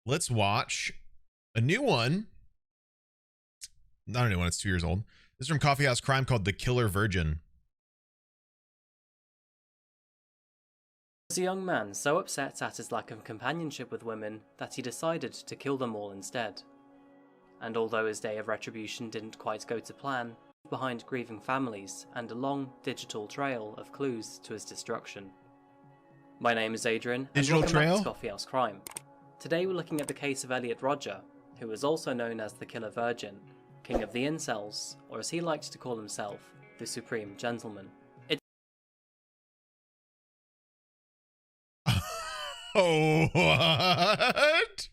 let's watch a new one. Not a new one, it's 2 years old. This is from Coffee House Crime called The Killer Virgin. Was a young man so upset at his lack of companionship with women that he decided to kill them all instead. And although his day of retribution didn't quite go to plan, behind grieving families and a long digital trail of clues to his destruction. My name is Adrian, and welcome back to Coffee House Crime. Today we're looking at the case of Elliot Rodger, who is also known as the Killer Virgin, King of the Incels, or as he liked to call himself, the Supreme Gentleman. Oh, what?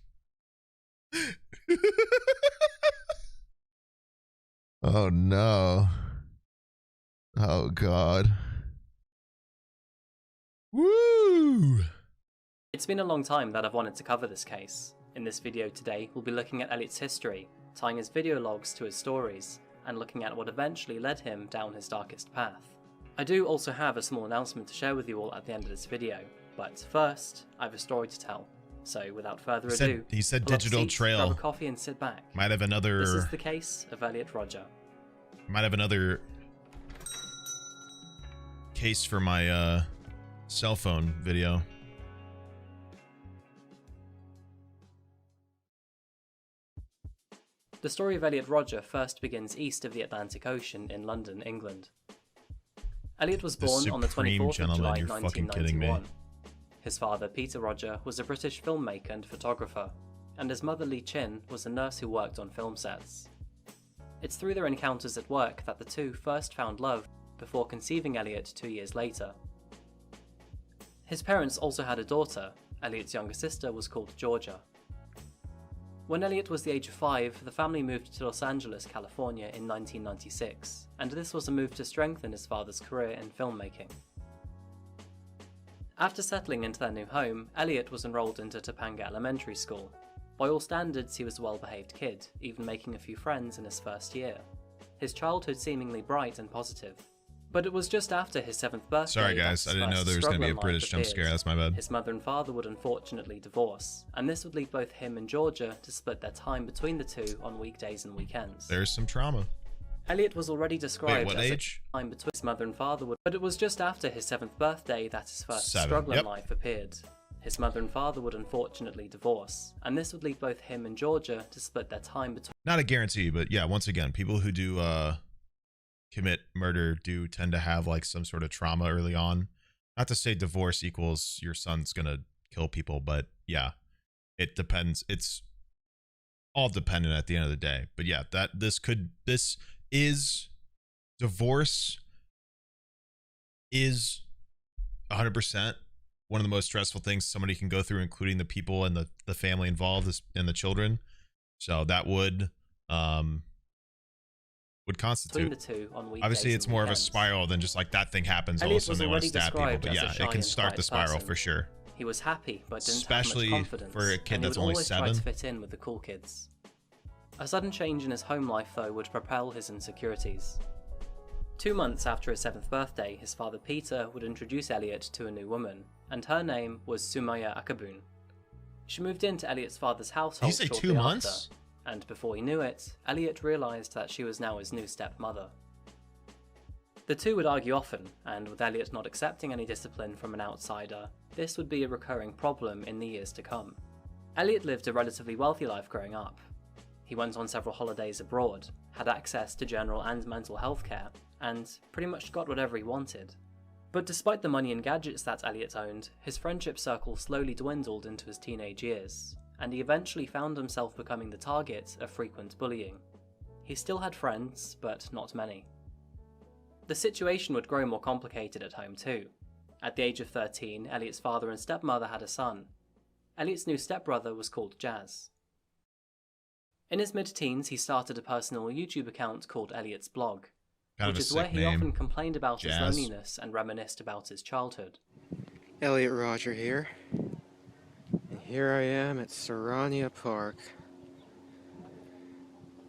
Oh, no. Oh, God. Woo! It's been a long time that I've wanted to cover this case. In this video today, we'll be looking at Elliot's history, tying his video logs to his stories, and looking at what eventually led him down his darkest path. I do also have a small announcement to share with you all at the end of this video, but first, I have a story to tell. So without further ado, he said digital trail. Grab a coffee and sit back. Might have another. This is the case of Elliot Rodger. Might have another case for my cell phone video. The story of Elliot Rodger first begins east of the Atlantic Ocean in London, England. Elliot was born on the 24th of July 1991. His father, Peter Rodger, was a British filmmaker and photographer, and his mother, Lee Chin, was a nurse who worked on film sets. It's through their encounters at work that the two first found love, before conceiving Elliot 2 years later. His parents also had a daughter. Elliot's younger sister was called Georgia. When Elliot was the age of 5, the family moved to Los Angeles, California in 1996, and this was a move to strengthen his father's career in filmmaking. After settling into their new home, Elliot was enrolled into Topanga Elementary School. By all standards, he was a well-behaved kid, even making a few friends in his first year. His childhood seemingly bright and positive. But it was just after his 7th birthday. Sorry guys, I didn't know there was going to be a British jump scare, that's my bad. His mother and father would unfortunately divorce, and this would lead both him and Georgia to split their time between the two on weekdays and weekends. There's some trauma. Elliot was already described as a time between his mother and father would, but it was just after his 7th birthday that his first struggle in life appeared. His mother and father would unfortunately divorce, and this would lead both him and Georgia to split their time between. Not a guarantee, but yeah, once again, people who do commit murder do tend to have like some sort of trauma early on. Not to say divorce equals your son's gonna kill people, but yeah, it depends. It's all dependent at the end of the day. But yeah, divorce is 100% one of the most stressful things somebody can go through, including the people and the family involved and the children. So that would constitute. The two on obviously it's more of a spiral than just like that thing happens, all of a sudden they want to stab people, but yeah, it can start the spiral for sure. He was happy but didn't especially have much confidence, for a kid that's only 7. Try to fit in with the cool kids. A sudden change in his home life though would propel his insecurities. 2 months after his 7th birthday, his father Peter would introduce Elliot to a new woman, and her name was Sumaya Akabun. She moved into Elliot's father's household shortly 2 months? And before he knew it, Elliot realised that she was now his new stepmother. The two would argue often, and with Elliot not accepting any discipline from an outsider, this would be a recurring problem in the years to come. Elliot lived a relatively wealthy life growing up. He went on several holidays abroad, had access to general and mental health care, and pretty much got whatever he wanted. But despite the money and gadgets that Elliot owned, his friendship circle slowly dwindled into his teenage years, and he eventually found himself becoming the target of frequent bullying. He still had friends, but not many. The situation would grow more complicated at home too. At the age of 13, Elliot's father and stepmother had a son. Elliot's new stepbrother was called Jazz. In his mid-teens, he started a personal YouTube account called Elliot's Blog, which is where he often complained about his loneliness and reminisced about his childhood. Elliot Rodger here. And here I am at Serrania Park.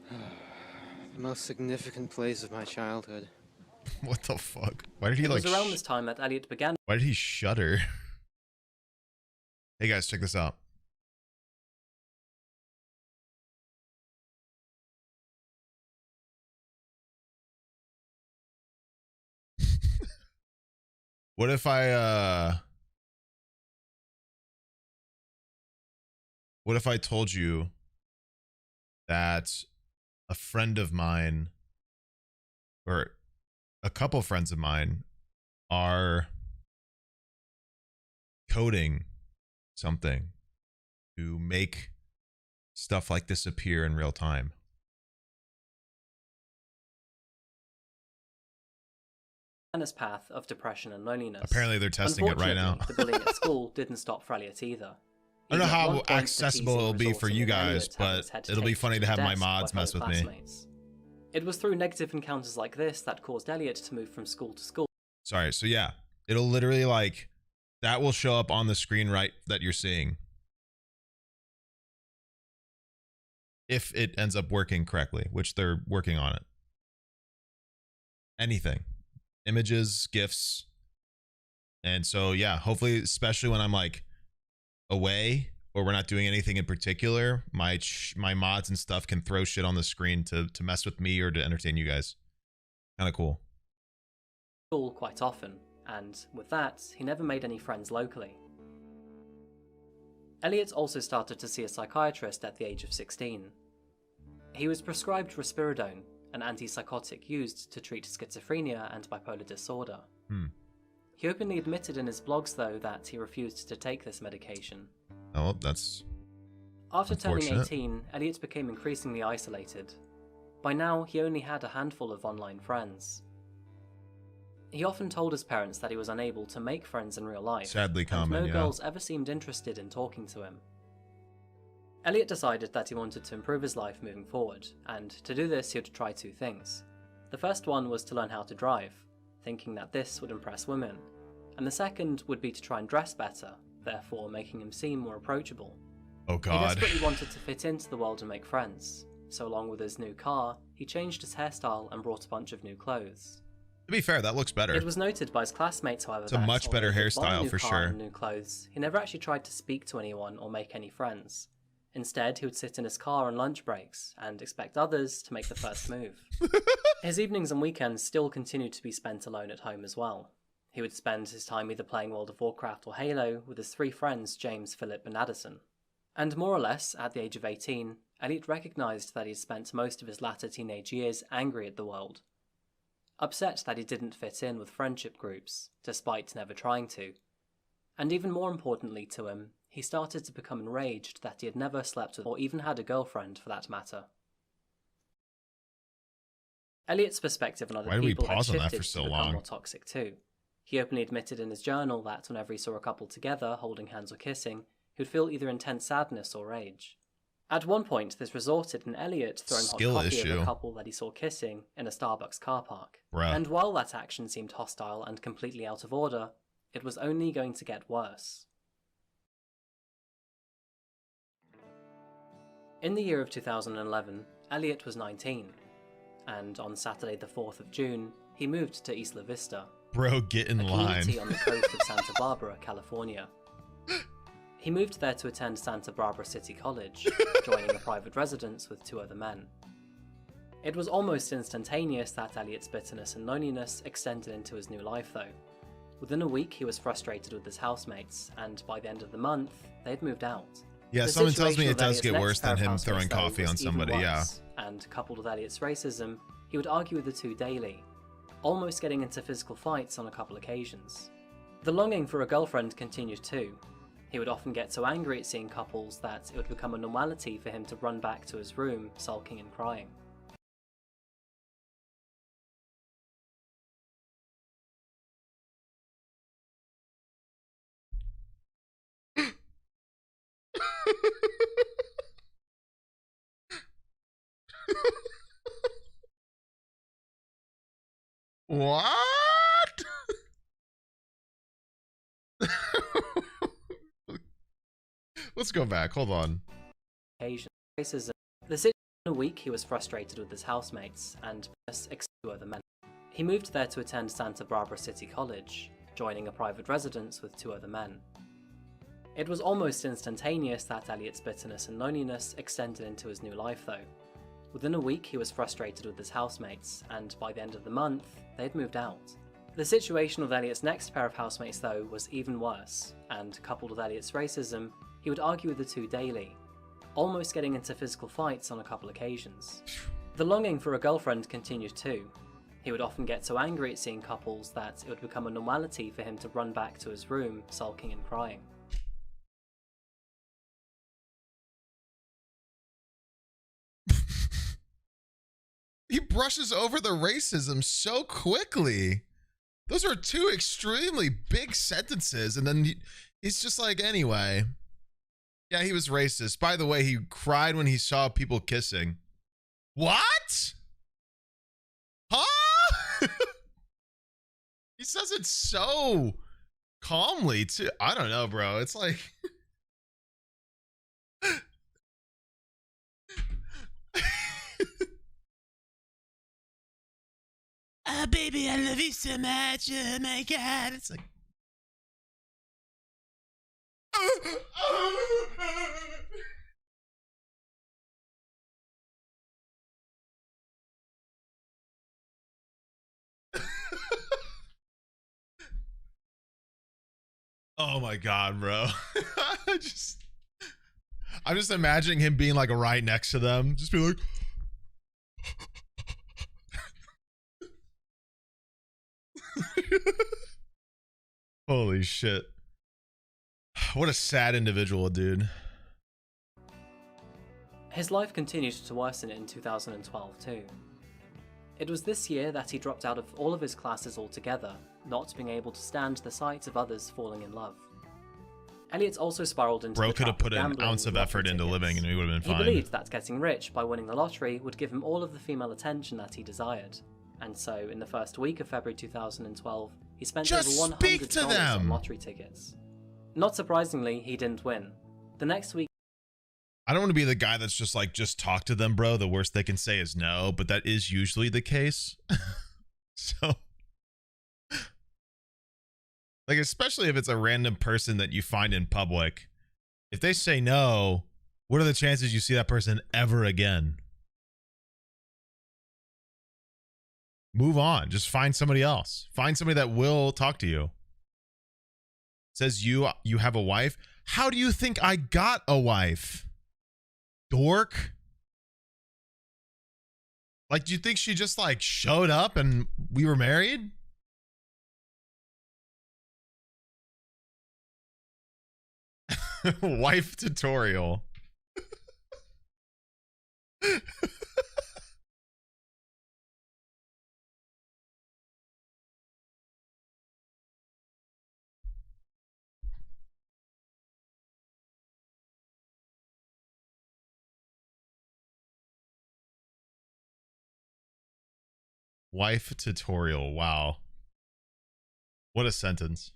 The most significant place of my childhood. What the fuck? Why did he like... It was around this time that Elliot began... Why did he shudder? Hey guys, check this out. What if I told you that a friend of mine, or a couple friends of mine, are coding something to make stuff like this appear in real time? His path of depression and loneliness. Apparently they're testing it right now. The bullying at school didn't stop for Elliot either. I don't know how accessible it'll be for you guys, but it'll be funny to have my mods mess with me. It was through negative encounters like this that caused Elliot to move from school to school. Sorry, so yeah, it'll literally, like, that will show up on the screen right that you're seeing. If it ends up working correctly, which they're working on it. Anything. Images, GIFs. And so, yeah, hopefully, especially when I'm, like, away or we're not doing anything in particular, my mods and stuff can throw shit on the screen to mess with me or to entertain you guys. Kind of cool. Quite often, and with that, he never made any friends locally. Elliot also started to see a psychiatrist at the age of 16. He was prescribed risperidone, an antipsychotic used to treat schizophrenia and bipolar disorder. He openly admitted in his blogs, though, that he refused to take this medication. Oh, that's After turning 18, Elliot became increasingly isolated. By now, he only had a handful of online friends. He often told his parents that he was unable to make friends in real life, sadly common, and no girls ever seemed interested in talking to him. Elliot decided that he wanted to improve his life moving forward, and to do this he would try two things. The first one was to learn how to drive, thinking that this would impress women, and the second would be to try and dress better, therefore making him seem more approachable. Oh god. He desperately wanted to fit into the world and make friends, so along with his new car, he changed his hairstyle and brought a bunch of new clothes. To be fair, that looks better. It was noted by his classmates, however, it's a much better hairstyle for sure. And new clothes, he never actually tried to speak to anyone or make any friends. Instead, he would sit in his car on lunch breaks and expect others to make the first move. His evenings and weekends still continued to be spent alone at home as well. He would spend his time either playing World of Warcraft or Halo with his three friends James, Philip and Addison. And more or less, at the age of 18, Elliot recognised that he had spent most of his latter teenage years angry at the world. Upset that he didn't fit in with friendship groups, despite never trying to. And even more importantly to him, he started to become enraged that he had never slept with or even had a girlfriend for that matter. Elliot's perspective on other people had shifted to become more toxic too. He openly admitted in his journal that whenever he saw a couple together, holding hands or kissing, he would feel either intense sadness or rage. At one point, this resulted in Elliot throwing hot coffee at a couple that he saw kissing in a Starbucks car park. And while that action seemed hostile and completely out of order, it was only going to get worse. In the year of 2011, Elliot was 19, and on Saturday the 4th of June, he moved to Isla Vista. Bro, get in line. A community on the coast of Santa Barbara, California. He moved there to attend Santa Barbara City College, joining a private residence with two other men. It was almost instantaneous that Elliot's bitterness and loneliness extended into his new life though. Within a week he was frustrated with his housemates, and by the end of the month, they had moved out. Yeah, someone tells me it does get worse than him throwing coffee on somebody, yeah. And coupled with Elliot's racism, he would argue with the two daily, almost getting into physical fights on a couple occasions. The longing for a girlfriend continued too. He would often get so angry at seeing couples that it would become a normality for him to run back to his room, sulking and crying. What? Let's go back. Hold on. Racism. The city in a week he was frustrated with his housemates and two other men. He moved there to attend Santa Barbara City College, joining a private residence with two other men. It was almost instantaneous that Elliot's bitterness and loneliness extended into his new life though. Within a week he was frustrated with his housemates, and by the end of the month, they had moved out. The situation with Elliot's next pair of housemates, though, was even worse, and coupled with Elliot's racism, he would argue with the two daily, almost getting into physical fights on a couple occasions. The longing for a girlfriend continued too. He would often get so angry at seeing couples that it would become a normality for him to run back to his room, sulking and crying. He brushes over the racism so quickly. Those are two extremely big sentences, and then he's just like, anyway. Yeah, he was racist. By the way, he cried when he saw people kissing. What? Huh? He says it so calmly, too. I don't know, bro. It's like... Oh, baby, I love you so much. Oh, my God. It's like... Oh my God, bro. I'm just imagining him being like right next to them. Just be like... Holy shit. What a sad individual, dude. His life continued to worsen in 2012 too. It was this year that he dropped out of all of his classes altogether, not being able to stand the sight of others falling in love. Elliot also spiraled into Bro the could have trap put of an gambling ounce of with effort lottery into tickets. living and he would have been He fine. believed that getting rich by winning the lottery would give him all of the female attention that he desired, and so in the first week of February 2012, he spent Just over speak to $100 them! on lottery tickets. Not surprisingly, he didn't win. The next week, I don't want to be the guy that's just like, just talk to them, bro. The worst they can say is no, but that is usually the case. So, like, especially if it's a random person that you find in public, if they say no, what are the chances you see that person ever again? Move on. Just find somebody else. Find somebody that will talk to you. Says you have a wife. How do you think I got a wife? Dork. Like, do you think she just like showed up and we were married? Wife tutorial. Wife tutorial. Wow. What a sentence.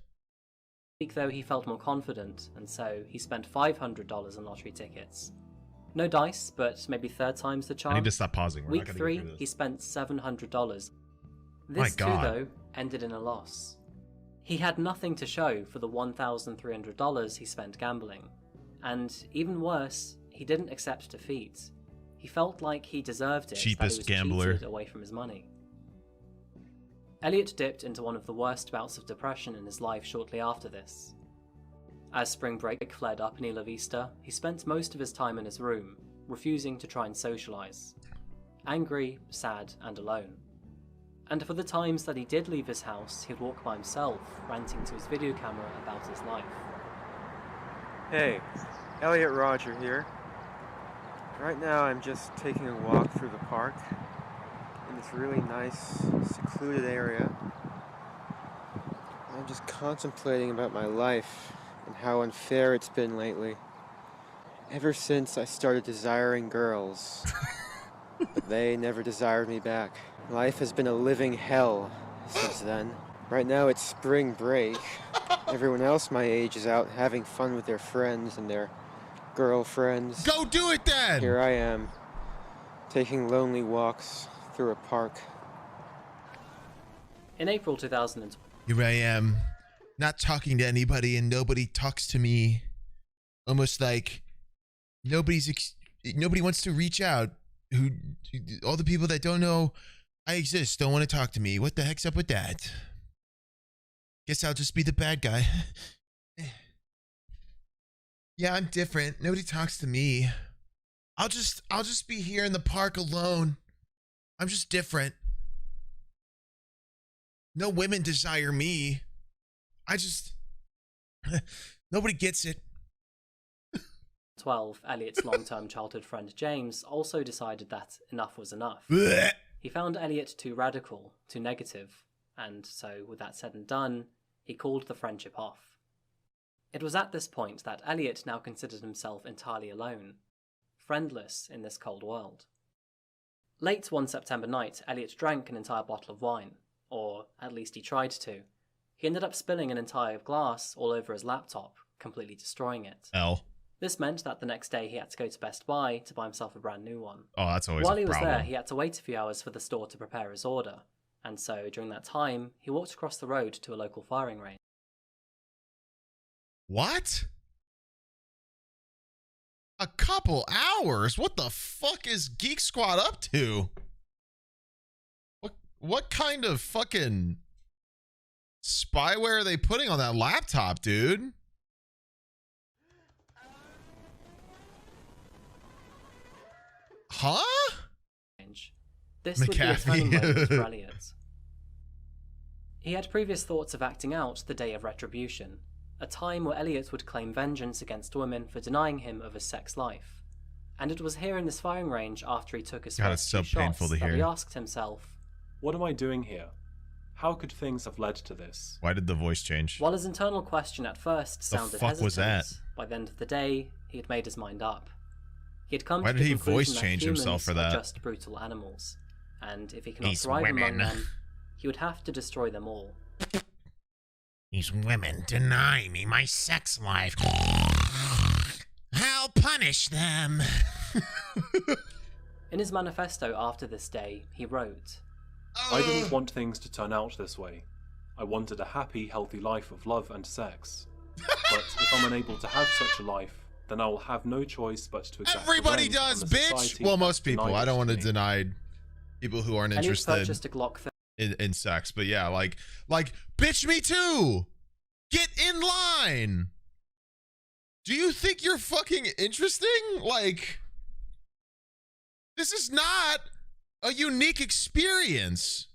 though, he felt more confident, and so he spent $500 on lottery tickets. No dice, but maybe third time's the charm. I need to stop pausing. We're Week not gonna 3, get through this. he spent $700. My This too, God. though, ended in a loss. He had nothing to show for the $1,300 he spent gambling. And even worse, he didn't accept defeat. He felt like he deserved it, Cheapest that he was gambler. cheated away from his money. Elliot dipped into one of the worst bouts of depression in his life shortly after this. As spring break flared up in Isla Vista, he spent most of his time in his room, refusing to try and socialise. Angry, sad, and alone. And for the times that he did leave his house, he'd walk by himself, ranting to his video camera about his life. Hey, Elliot Rodger here. Right now I'm just taking a walk through the park in this really nice, secluded area. I'm just contemplating about my life and how unfair it's been lately. Ever since I started desiring girls, but they never desired me back. Life has been a living hell since then. Right now it's spring break. Everyone else my age is out having fun with their friends and their girlfriends. Go do it then! Here I am, taking lonely walks through a park. In April 2012, Here I am, not talking to anybody and nobody talks to me. Almost like nobody wants to reach out. All the people that don't know I exist don't want to talk to me. What the heck's up with that? Guess I'll just be the bad guy. Yeah, I'm different. Nobody talks to me. I'll just be here in the park alone. I'm just different. No women desire me. Nobody gets it. 12, Elliot's long-term childhood friend James also decided that enough was enough. Blech. He found Elliot too radical, too negative, and so, with that said and done, he called the friendship off. It was at this point that Elliot now considered himself entirely alone, friendless in this cold world. Late one September night, Elliot drank an entire bottle of wine, or at least he tried to. He ended up spilling an entire glass all over his laptop, completely destroying it. This meant that the next day he had to go to Best Buy to buy himself a brand new one. Oh, that's always While a he was problem. there, he had to wait a few hours for the store to prepare his order, and so during that time, he walked across the road to a local firing range. What? A couple hours? What the fuck is Geek Squad up to? What kind of fucking spyware are they putting on that laptop, dude? Huh? This would be a turning moment for Elliot. He had previous thoughts of acting out the Day of Retribution, a time where Elliot would claim vengeance against women for denying him of his sex life. And it was here in this firing range after he took his first few shots that he asked himself, what am I doing here? How could things have led to this? Why did the voice change? While his internal question at first sounded hesitant, was that? By the end of the day, he had made his mind up. He had come Why to did the he conclusion voice change that humans himself for are that? just brutal animals, and if he cannot thrive among them, he would have to destroy them all. These women deny me my sex life. I'll punish them. In his manifesto after this day, he wrote, I didn't want things to turn out this way. I wanted a happy, healthy life of love and sex. But if I'm unable to have such a life, then I will have no choice but to accept Everybody does, bitch! Well, most people. I don't want to deny people who aren't interested a Glock in sex, but yeah, like, bitch, me too! Get in line! Do you think you're fucking interesting? Like, this is not a unique experience.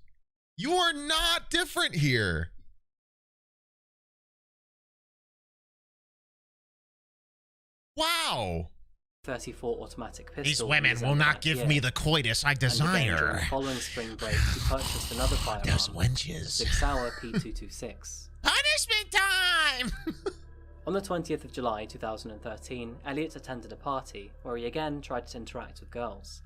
You are not different here. Wow. 34 automatic pistol. These women will not give me the coitus I desire. And following spring break, he purchased another firearm, Those wenches. 6 Hour P226. Punishment time! On the 20th of July 2013, Elliot attended a party where he again tried to interact with girls.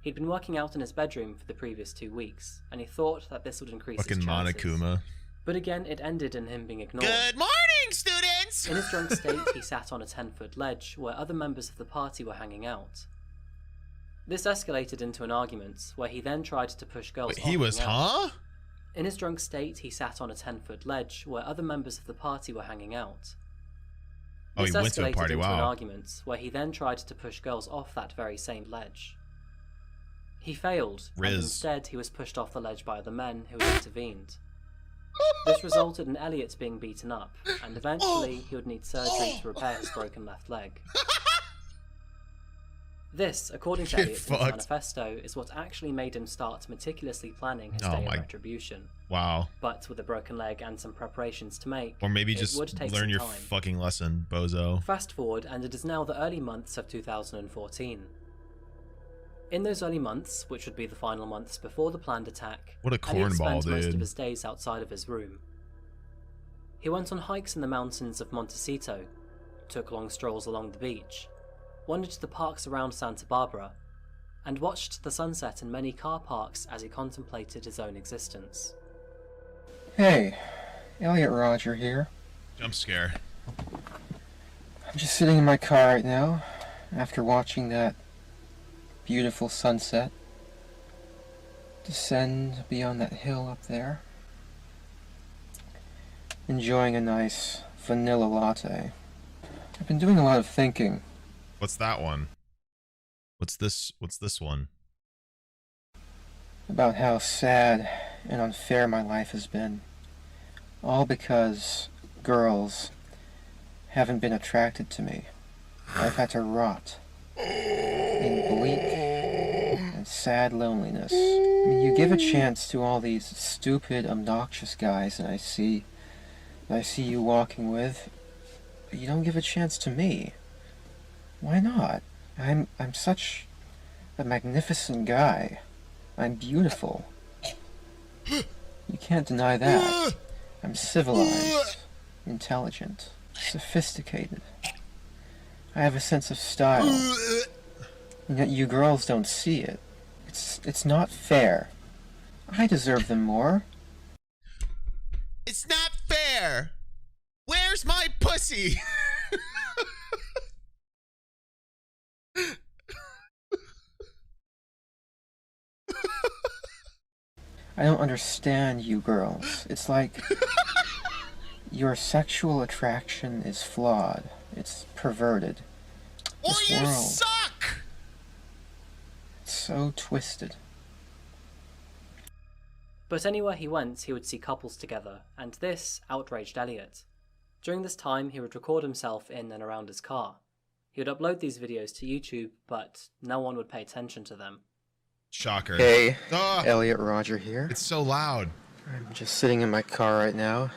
He'd been working out in his bedroom for the previous 2 weeks, and he thought that this would increase his chances. Monokuma. But again, it ended in him being ignored. Good morning, students! In his drunk state, he sat on a 10-foot ledge where other members of the party were hanging out. This escalated into an argument, where he then tried to push girls off. He was, huh? In his drunk state, he sat on a 10-foot ledge where other members of the party were hanging out. Oh, he went to a party, This escalated into wow. an argument, where he then tried to push girls off that very same ledge. He failed, and instead he was pushed off the ledge by other men who had intervened. This resulted in Elliot being beaten up, and eventually he would need surgery to repair his broken left leg. This, according to Elliot's manifesto, is what actually made him start meticulously planning his day of retribution. Wow. But with a broken leg and some preparations to make, or maybe it just would take learn your some time. fucking lesson, bozo. Fast forward, and it is now the early months of 2014. In those early months, which would be the final months before the planned attack, what a Elliot cornball, spent most of dude. his days outside of his room. He went on hikes in the mountains of Montecito, took long strolls along the beach, wandered to the parks around Santa Barbara, and watched the sunset in many car parks as he contemplated his own existence. Hey, Elliot Rodger here. Jump scare. I'm just sitting in my car right now, after watching that beautiful sunset descend beyond that hill up there. Enjoying a nice vanilla latte. I've been doing a lot of thinking. What's that one? What's this one? About how sad and unfair my life has been. All because girls haven't been attracted to me. I've had to rot in bleak and sad loneliness. I mean, you give a chance to all these stupid, obnoxious guys that I see you walking with, but you don't give a chance to me. Why not? I'm such a magnificent guy. I'm beautiful. You can't deny that. I'm civilized, intelligent, sophisticated. I have a sense of style. And yet you girls don't see it. It's not fair. I deserve them more. It's not fair. Where's my pussy? I don't understand you girls. It's like your sexual attraction is flawed. It's perverted. Or This you world, suck. it's so twisted. But anywhere he went, he would see couples together, and this outraged Elliot. During this time, he would record himself in and around his car. He would upload these videos to YouTube, but no one would pay attention to them. Shocker. Hey, Ah, Elliot Rodger here. it's so loud. I'm just sitting in my car right now,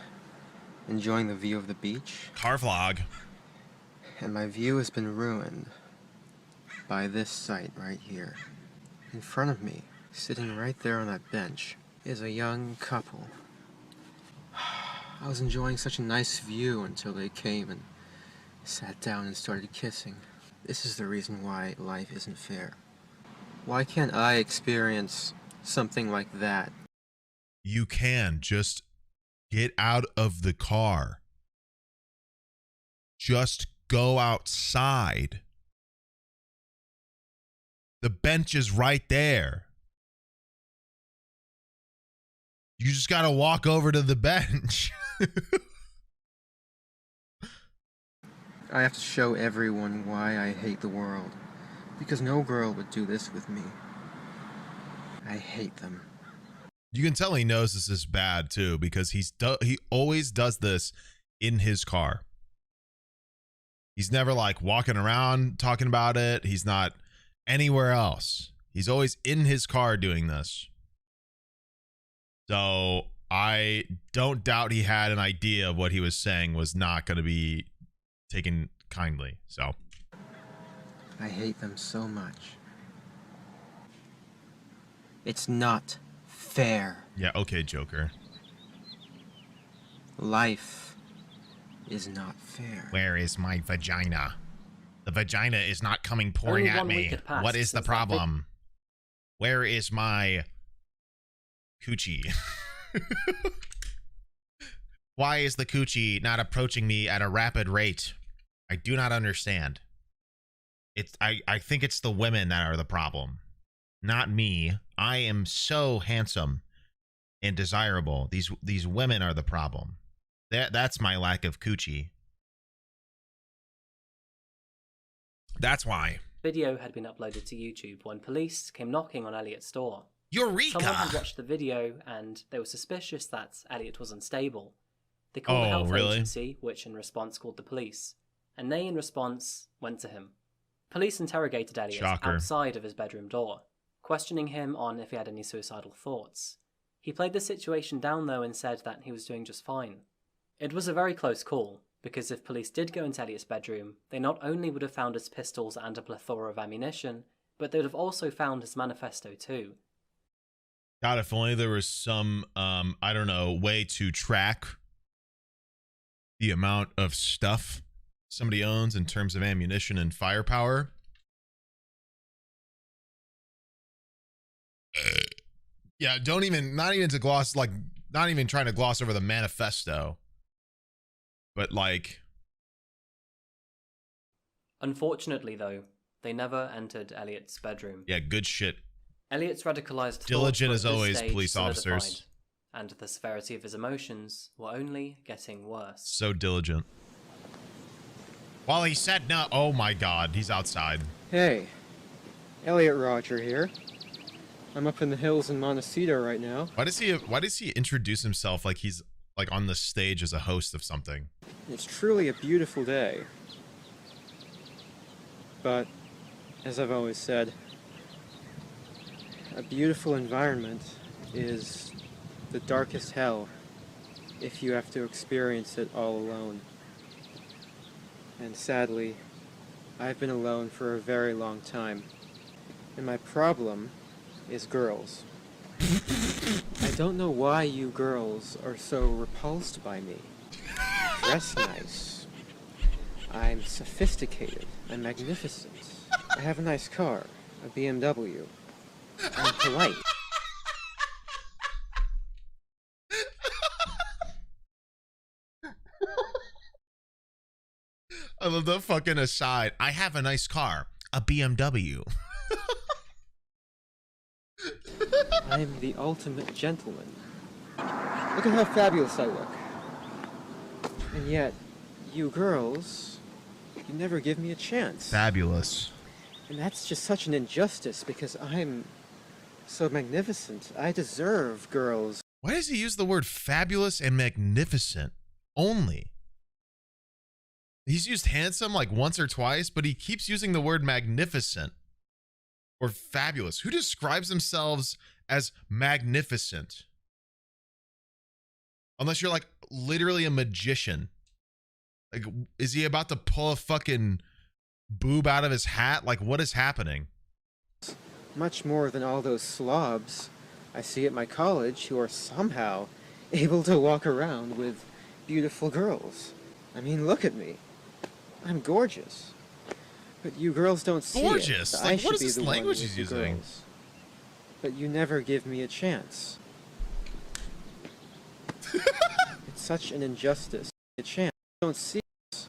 enjoying the view of the beach, Car vlog. and my view has been ruined by this sight right here. In front of me, sitting right there on that bench, is a young couple. I was enjoying such a nice view until they came and sat down and started kissing. This is the reason why life isn't fair. Why can't I experience something like that? You can just get out of the car. Just go outside. The bench is right there. You just got to walk over to the bench. I have to show everyone why I hate the world. Because no girl would do this with me. I hate them. You can tell he knows this is bad too, because he always does this in his car. He's never like walking around talking about it. He's not anywhere else. He's always in his car doing this. So I don't doubt he had an idea of what he was saying was not going to be taken kindly. So I hate them so much. It's not fair. yeah, okay, Joker. Life is not fair. Where is my vagina? The vagina is not coming pouring Only at 1 week me. had passed What is the since that vid- problem? Where is my coochie? Why is the coochie not approaching me at a rapid rate? I do not understand. I think it's the women that are the problem, not me. I am so handsome and desirable. These women are the problem. That's my lack of coochie. That's why. Video had been uploaded to YouTube when police came knocking on Elliot's door. Eureka! Someone had watched the video and they were suspicious that Elliot was unstable. They called the Oh, health really? agency, which in response called the police, and they in response went to him. Police interrogated Elliot Shocker. outside of his bedroom door, questioning him on if he had any suicidal thoughts. He played the situation down though and said that he was doing just fine. It was a very close call, because if police did go into Elliot's bedroom, they not only would have found his pistols and a plethora of ammunition, but they would have also found his manifesto too. God, if only there was some, I don't know, way to track the amount of stuff somebody owns in terms of ammunition and firepower. Yeah, not even trying to gloss over the manifesto. But like, Unfortunately though, they never entered Elliot's bedroom. yeah, good shit. Elliot's radicalized Diligent thoughts as were at this always, stage police officers. solidified, and the severity of his emotions were only getting worse. So diligent. While he said no, oh my God, he's outside. Hey, Elliot Rodger here. I'm up in the hills in Montecito right now. Why does he introduce himself like he's like on the stage as a host of something. It's truly a beautiful day. But, as I've always said, a beautiful environment is the darkest hell if you have to experience it all alone. And sadly, I've been alone for a very long time. And my problem is girls. I don't know why you girls are so repulsed by me. Dress nice. I'm sophisticated. I'm magnificent. I have a nice car, a BMW. I'm polite. I love the fucking aside. I have a nice car, a BMW. I'm the ultimate gentleman. Look at how fabulous I look. And yet, you girls, you never give me a chance. Fabulous. And that's just such an injustice because I'm so magnificent. I deserve girls. Why does he use the word fabulous and magnificent only? He's used handsome like once or twice, but he keeps using the word magnificent or fabulous. Who describes themselves as magnificent? Unless you're like literally a magician. Like, is he about to pull a fucking boob out of his hat? Like, what is happening? Much more than all those slobs I see at my college who are somehow able to walk around with beautiful girls. I mean, look at me. I'm gorgeous. But you girls don't see Gorgeous? it. Like, I what should is be this the language one with he's the using? girls. But you never give me a chance. It's such an injustice. A chance. You don't see it.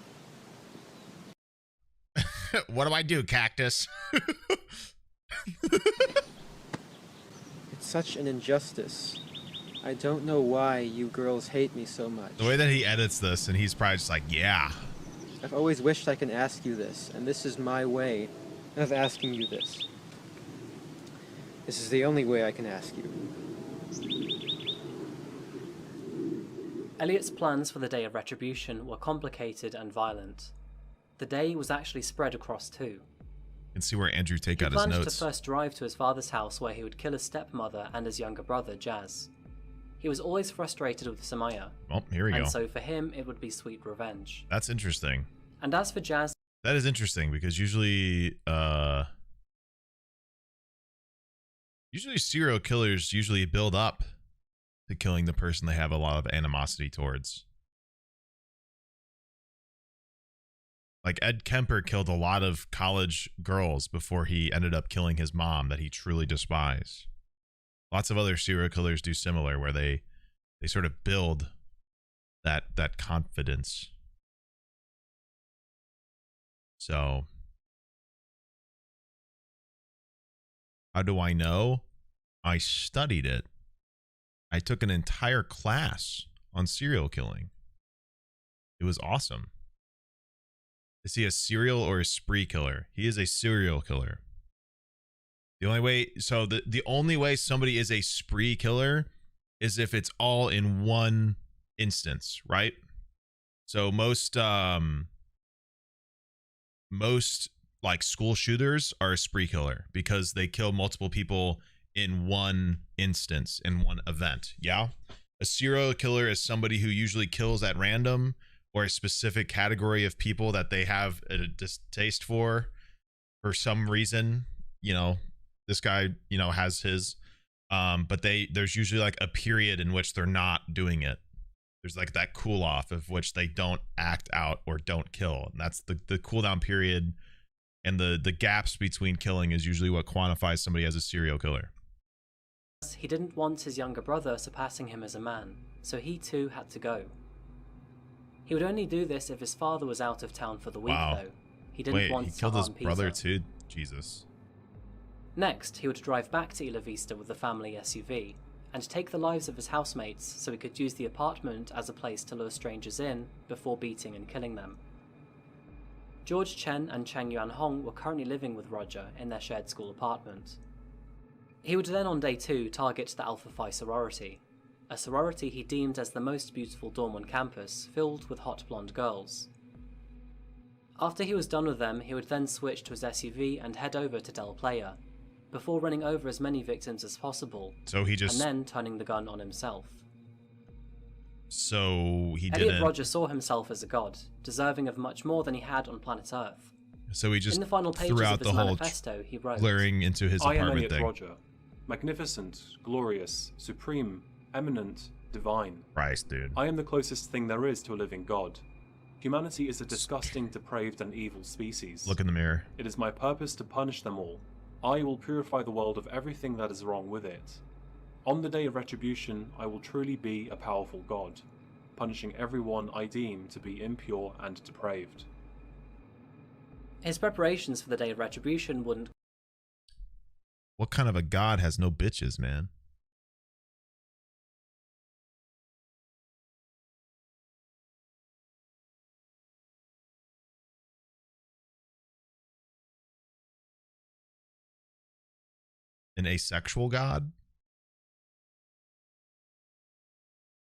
What do I do, cactus? It's such an injustice. I don't know why you girls hate me so much. The way that he edits this, and he's probably just like, yeah. I've always wished I could ask you this, and this is my way of asking you this. This is the only way I can ask you. Elliot's plans for the day of retribution were complicated and violent. The day was actually spread across two. You can see where Andrew take He out his planned to notes. first drive to his father's house where he would kill his stepmother and his younger brother, Jazz. He was always frustrated with Samaya, Oh, here we go. and so for him it would be sweet revenge. That's interesting. And as for Jazz, That is interesting because usually serial killers usually build up to killing the person they have a lot of animosity towards. Like Ed Kemper killed a lot of college girls before he ended up killing his mom that he truly despised. Lots of other serial killers do similar, where they sort of build that confidence. So, how do I know? I studied it. I took an entire class on serial killing. It was awesome. Is he a serial or a spree killer? He is a serial killer. The only way, so the only way somebody is a spree killer is if it's all in one instance, right? So most like school shooters are a spree killer because they kill multiple people in one instance, in one event. Yeah. A serial killer is somebody who usually kills at random or a specific category of people that they have a distaste for some reason. You know, this guy, you know, has his, but there's usually like a period in which they're not doing it. There's like that cool off of which they don't act out or don't kill. And that's the cooldown period, and the gaps between killing is usually what quantifies somebody as a serial killer. he didn't want his younger brother surpassing him as a man, so he too had to go. He would only do this if his father was out of town for the week, Wow. though. He didn't want he to killed his harm brother Peter. too? Jesus. Next, he would drive back to Isla Vista with the family SUV, and take the lives of his housemates so he could use the apartment as a place to lure strangers in before beating and killing them. George Chen and Chang Yuan Hong were currently living with Rodger in their shared school apartment. He would then on day 2 target the Alpha Phi sorority. a sorority he deemed as the most beautiful dorm on campus, filled with hot blonde girls. After he was done with them, he would then switch to his SUV and head over to Del Playa, before running over as many victims as possible, So he just. and then turning the gun on himself. So he Elliot didn't. Rodger saw himself as a god, deserving of much more than he had on planet Earth. So he just In the final pages threw of out his the whole manifesto, he wrote, glaring into his I am apartment Elliot thing. Rodger, magnificent, glorious, supreme, eminent, divine. Christ, dude. I am the closest thing there is to a living god. Humanity is a disgusting, depraved, and evil species. Look in the mirror. It is my purpose to punish them all. I will purify the world of everything that is wrong with it. On the day of retribution, I will truly be a powerful god, punishing everyone I deem to be impure and depraved. his preparations for the day of retribution wouldn't What kind of a god has no bitches, man? An asexual god?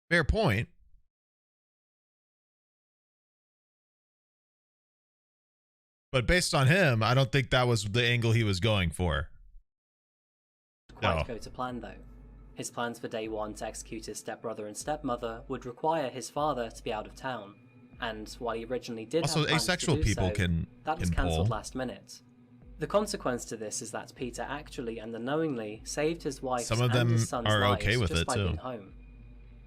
Fair point. But based on him, I don't think that was the angle he was going for. quite go to plan, though. His plans for day one to execute his stepbrother and stepmother would require his father to be out of town, and while he originally did Also, have plans asexual to do people so, can that was pull. cancelled last minute. The consequence to this is that Peter actually and unknowingly saved his wife's Some of and them his son's are lives okay with just it, by too. being home.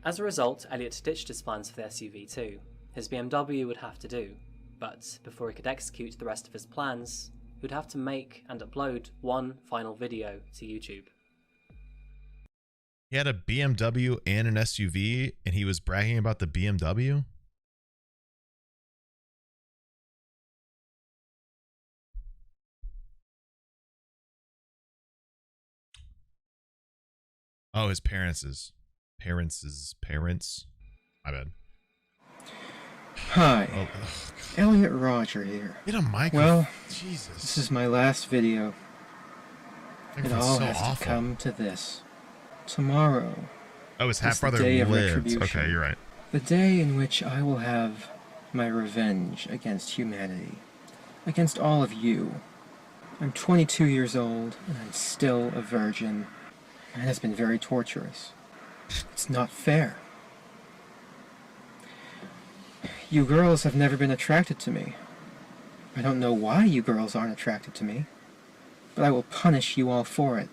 As a result, Elliot ditched his plans for the SUV too. His BMW would have to do, but before he could execute the rest of his plans, he would have to make and upload one final video to YouTube. He had a BMW and an SUV, and he was bragging about the BMW? Oh, his parents. My bad. Hi, Oh, Elliot Rodger here. get a microphone. Well, Jesus. this is my last video. It Microphone's all so has awful. to come to this. Tomorrow, Oh, his it's half the brother day of lived. retribution. Okay, you're right. the day in which I will have my revenge against humanity, against all of you. I'm 22 years old, and I'm still a virgin, and it has been very torturous. It's not fair. You girls have never been attracted to me. I don't know why you girls aren't attracted to me, but I will punish you all for it.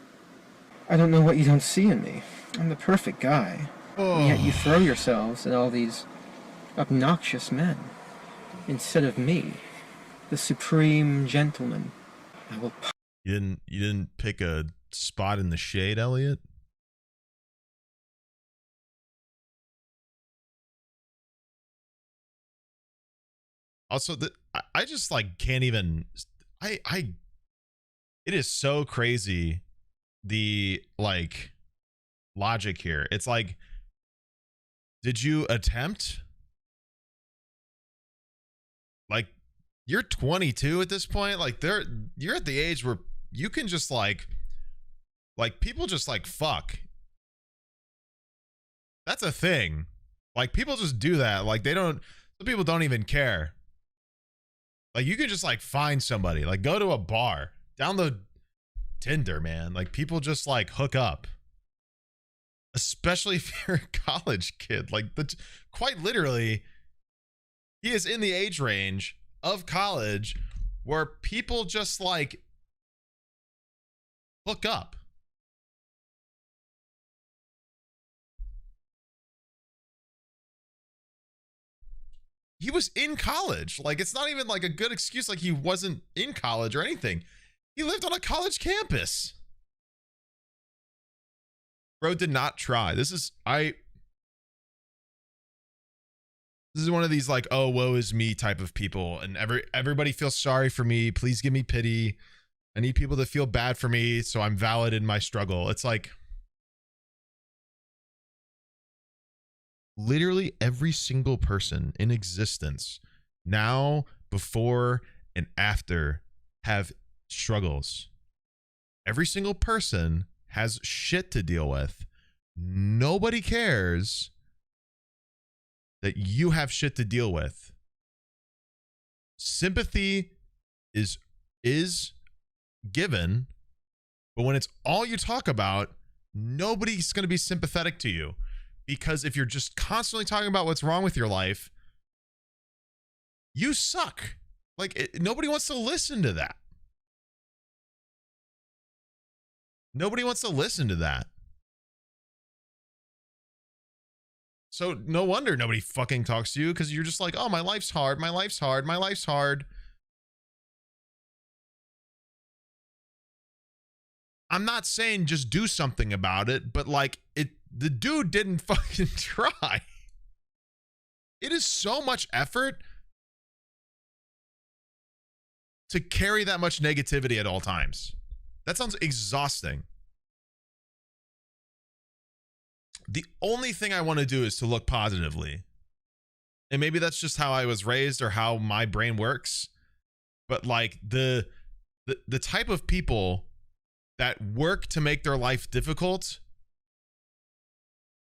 I don't know what you don't see in me. I'm the perfect guy, and yet you throw yourselves at all these obnoxious men, instead of me, the supreme gentleman. I will You didn't pick a spot in the shade, Elliot? Also, I just like can't even. It is so crazy, the like logic here. It's like, did you attempt? Like, you're 22 at this point. Like, you're at the age where you can just like people just like fuck. That's a thing. Like, people just do that. Like, some people don't even care. Like, you can just like find somebody, like go to a bar, download Tinder, man. Like, people just like hook up. Especially if you're a college kid. Like, quite literally, he is in the age range of college where people just like hook up. He was in college. Like, it's not even like a good excuse like he wasn't in college or anything. He lived on a college campus. Bro did not try. This is one of these like, oh, woe is me type of people, and everybody feels sorry for me. Please give me pity. I need people to feel bad for me so I'm valid in my struggle. It's like literally every single person in existence now, before, and after have struggles. Every single person has shit to deal with. Nobody cares that you have shit to deal with. Sympathy is given, but when it's all you talk about, nobody's going to be sympathetic to you. Because if you're just constantly talking about what's wrong with your life, you suck. Like, nobody wants to listen to that. Nobody wants to listen to that. So no wonder nobody fucking talks to you, because you're just like, oh, my life's hard, my life's hard, my life's hard. I'm not saying just do something about it, but like, the dude didn't fucking try. It is so much effort to carry that much negativity at all times. That sounds exhausting. The only thing I want to do is to look positively. And maybe that's just how I was raised or how my brain works. But like the type of people that work to make their life difficult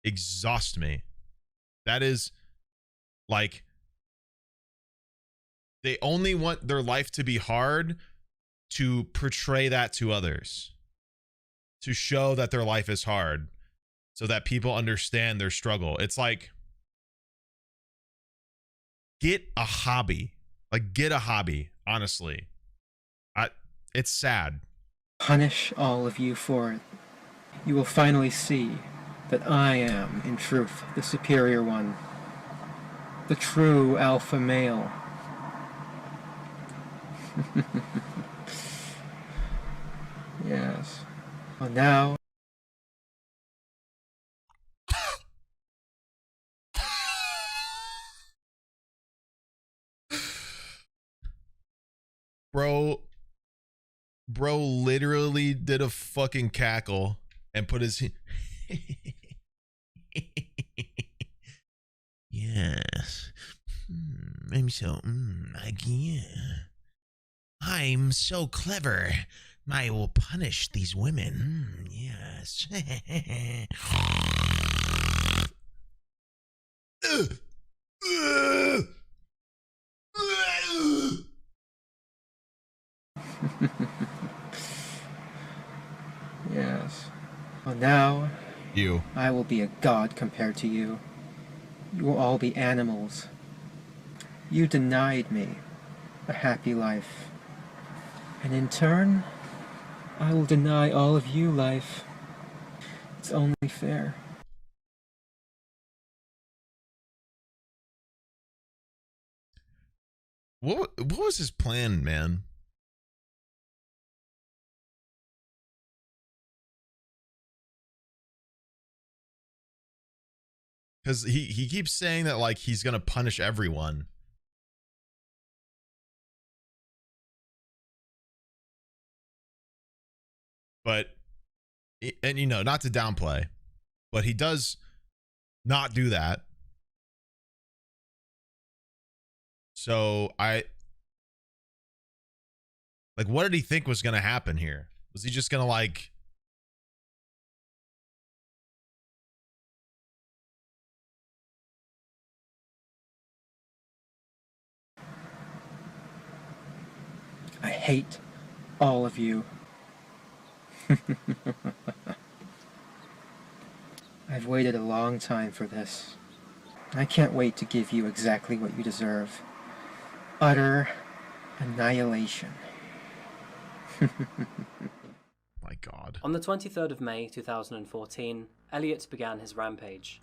exhaust me. That is like, they only want their life to be hard to portray that to others, to show that their life is hard so that people understand their struggle. It's like, get a hobby. Like, get a hobby, honestly. It's sad. Punish all of you for it. You will finally see that I am, in truth, the superior one. The true alpha male. Yes. Well, now... Bro literally did a fucking cackle and put his... Yes. I'm so... I'm so clever. I will punish these women. Yes. Yes. Well, now... You. I will be a god compared to you. You will all be animals. You denied me a happy life. And in turn, I will deny all of you life. It's only fair. What was his plan, man? Because he keeps saying that like he's gonna punish everyone. But, and you know, not to downplay, but he does not do that. So like, what did he think was gonna happen here? Was he just gonna like... I hate all of you. I've waited a long time for this. I can't wait to give you exactly what you deserve. Utter annihilation. My God. On the 23rd of May 2014, Elliot began his rampage.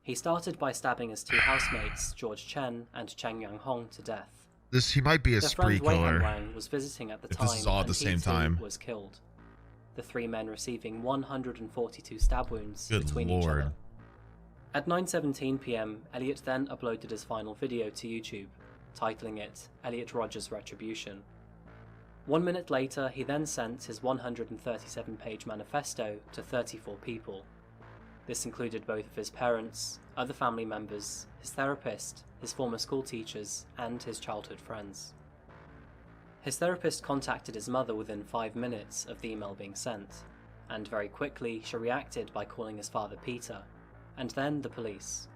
He started by stabbing his two housemates, George Chen and Chang Yang-hong, to death. He might be a Their spree friend Wei killer. Hanwang was visiting at the If time, this is all at and the same he too time. was killed. The three men receiving 142 stab wounds Good between each Lord. other. At 9:17 p.m, Elliot then uploaded his final video to YouTube, titling it Elliot Rodger's Retribution. 1 minute later, he then sent his 137-page manifesto to 34 people. This included both of his parents, other family members, his therapist, his former school teachers, and his childhood friends. His therapist contacted his mother within 5 minutes of the email being sent, and very quickly she reacted by calling his father Peter, and then the police.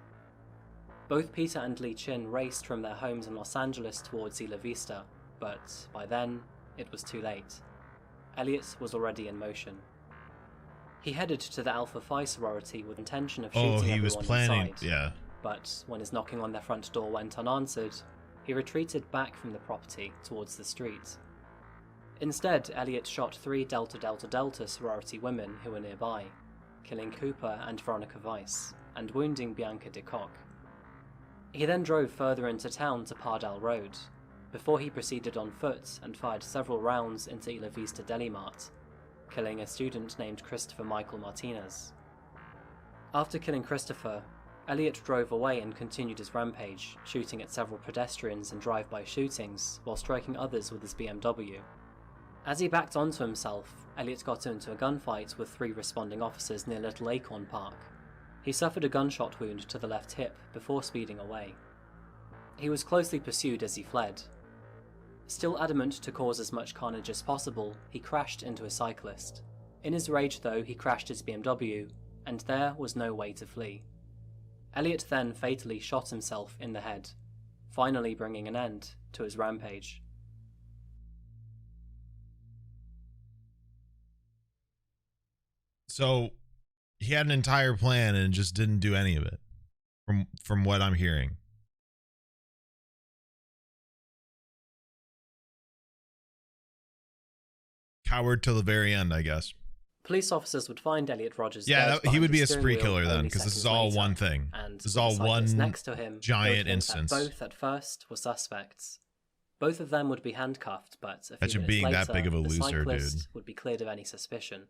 Both Peter and Lee Chin raced from their homes in Los Angeles towards Isla Vista, but by then, it was too late. Elliot was already in motion. He headed to the Alpha Phi sorority with intention of shooting he everyone was planning, inside, yeah. but when his knocking on their front door went unanswered, he retreated back from the property towards the street. Instead, Elliot shot 3 Delta Delta Delta sorority women who were nearby, killing Cooper and Veronica Weiss, and wounding Bianca DeCock. He then drove further into town to Pardal Road, before he proceeded on foot and fired several rounds into Isla Vista Deli Mart, killing a student named Christopher Michael Martinez. After killing Christopher, Elliot drove away and continued his rampage, shooting at several pedestrians in drive-by shootings while striking others with his BMW. As he backed onto himself, Elliot got into a gunfight with 3 responding officers near Little Acorn Park. He suffered a gunshot wound to the left hip before speeding away. He was closely pursued as he fled. Still adamant to cause as much carnage as possible, he crashed into a cyclist. In his rage though, he crashed his BMW, and there was no way to flee. Elliot then fatally shot himself in the head, finally bringing an end to his rampage. So he had an entire plan and just didn't do any of it, from what I'm hearing. Coward till the very end, I guess. Police officers would find Elliot Rodgers Yeah, dead he would behind be the a steering spree wheel killer then, only because this is seconds all later, one thing. and This is the all cyclist one next to him giant both instance. Both at first were suspects. Both of them would be handcuffed, but a few Imagine minutes being later, that big of a the loser, cyclist dude. would be cleared of any suspicion.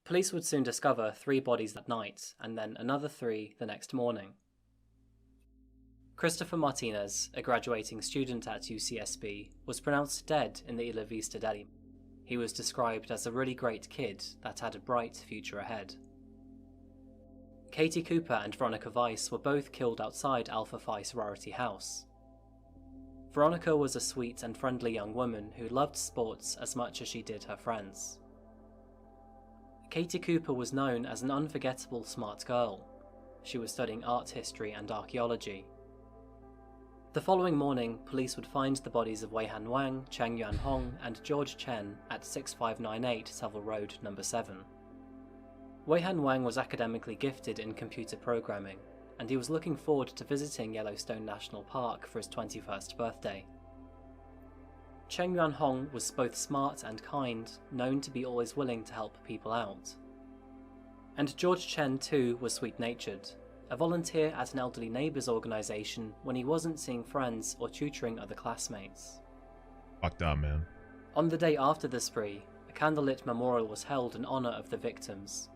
Police would soon discover 3 bodies that night, and then another 3 the next morning. Christopher Martinez, a graduating student at UCSB, was pronounced dead in the Isla Vista Deli. He was described as a really great kid that had a bright future ahead. Katie Cooper and Veronica Weiss were both killed outside Alpha Phi sorority house. Veronica was a sweet and friendly young woman who loved sports as much as she did her friends. Katie Cooper was known as an unforgettable smart girl. She was studying art history and archaeology. The following morning, police would find the bodies of Wei-Han Wang, Cheng Yuan Hong, and George Chen at 6598 Savile Road, No. 7. Wei-Han Wang was academically gifted in computer programming, and he was looking forward to visiting Yellowstone National Park for his 21st birthday. Cheng Yuan Hong was both smart and kind, known to be always willing to help people out. And George Chen too was sweet-natured, a volunteer at an elderly neighbours organisation when he wasn't seeing friends or tutoring other classmates. Fucked up, man. On the day after the spree, a candlelit memorial was held in honour of the victims.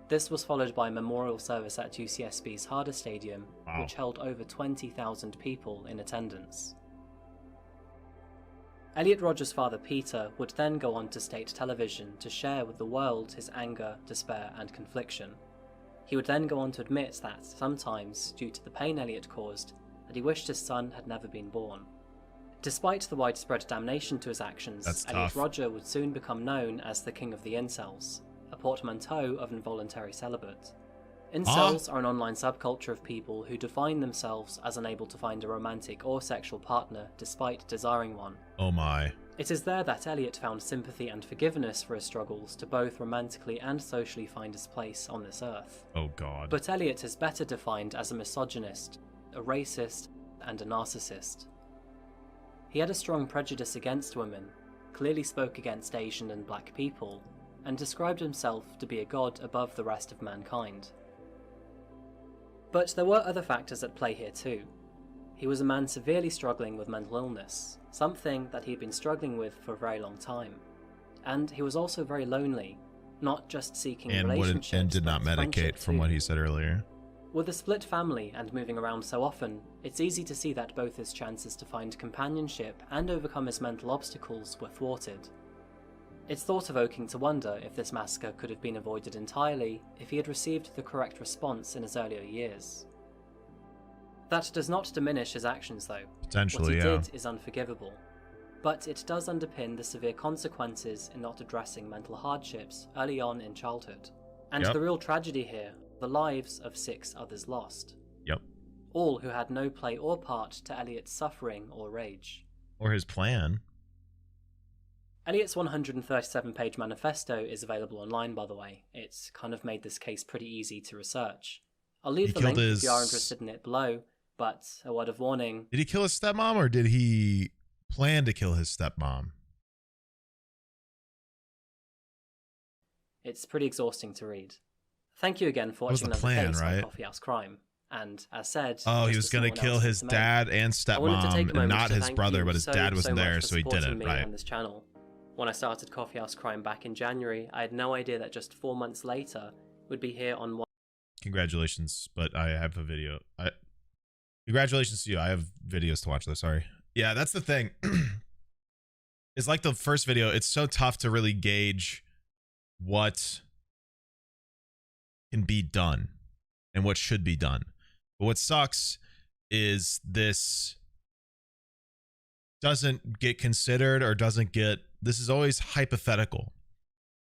This was followed by a memorial service at UCSB's Harder Stadium, Wow. which held over 20,000 people in attendance. Elliot Rodgers' father Peter would then go on to state television to share with the world his anger, despair and confliction. He would then go on to admit that, sometimes, due to the pain Elliot caused, that he wished his son had never been born. Despite the widespread damnation to his actions, That's Elliot tough. Rodger would soon become known as the King of the Incels, a portmanteau of involuntary celibate. Incels are an online subculture of people who define themselves as unable to find a romantic or sexual partner despite desiring one. Oh my. It is there that Elliot found sympathy and forgiveness for his struggles to both romantically and socially find his place on this earth. Oh god. But Elliot is better defined as a misogynist, a racist, and a narcissist. He had a strong prejudice against women, clearly spoke against Asian and black people, and described himself to be a god above the rest of mankind. But there were other factors at play here too. He was a man severely struggling with mental illness, something that he'd been struggling with for a very long time. And he was also very lonely, not just seeking relationships, and did not but friendship medicate from too. what he said earlier. With a split family and moving around so often, it's easy to see that both his chances to find companionship and overcome his mental obstacles were thwarted. It's thought-evoking to wonder if this massacre could have been avoided entirely if he had received the correct response in his earlier years. That does not diminish his actions though. Potentially, What he yeah. did is unforgivable. but it does underpin the severe consequences in not addressing mental hardships early on in childhood. And Yep. the real tragedy here, the lives of 6 others lost. Yep. All who had no play or part to Elliot's suffering or rage. Or his plan. Elliot's 137-page manifesto is available online, by the way. It's kind of made this case pretty easy to research. I'll leave the link if you are interested in it below, but a word of warning. Did he kill his stepmom, or did he plan to kill his stepmom? It's pretty exhausting to read. Thank you again for That was watching the another plan, case right? on Coffee House Crime. And as said, Oh, he just was as going to someone kill else his has made, dad and I wanted to take a stepmom, and moment not to his thank brother, you but his dad wasn't much there, for so he supporting didn't, me right? on this channel. When I started Coffee House Crime back in January, I had no idea that just 4 months later would be here on Congratulations, but I have a video. Congratulations to you. I have videos to watch though, sorry. Yeah, that's the thing. It's like the first video, it's so tough to really gauge what can be done and what should be done. But what sucks is this doesn't get considered, or doesn't get, this is always hypothetical,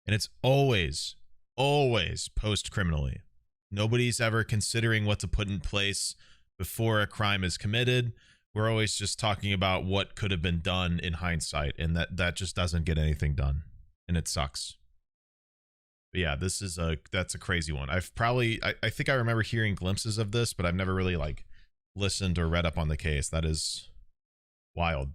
and it's always post criminally. Nobody's ever considering what to put in place before a crime is committed. We're always just talking about what could have been done in hindsight, and that just doesn't get anything done, and it sucks. But yeah, that's a crazy one. I think I remember hearing glimpses of this, but I've never really like listened or read up on the case. That is wild.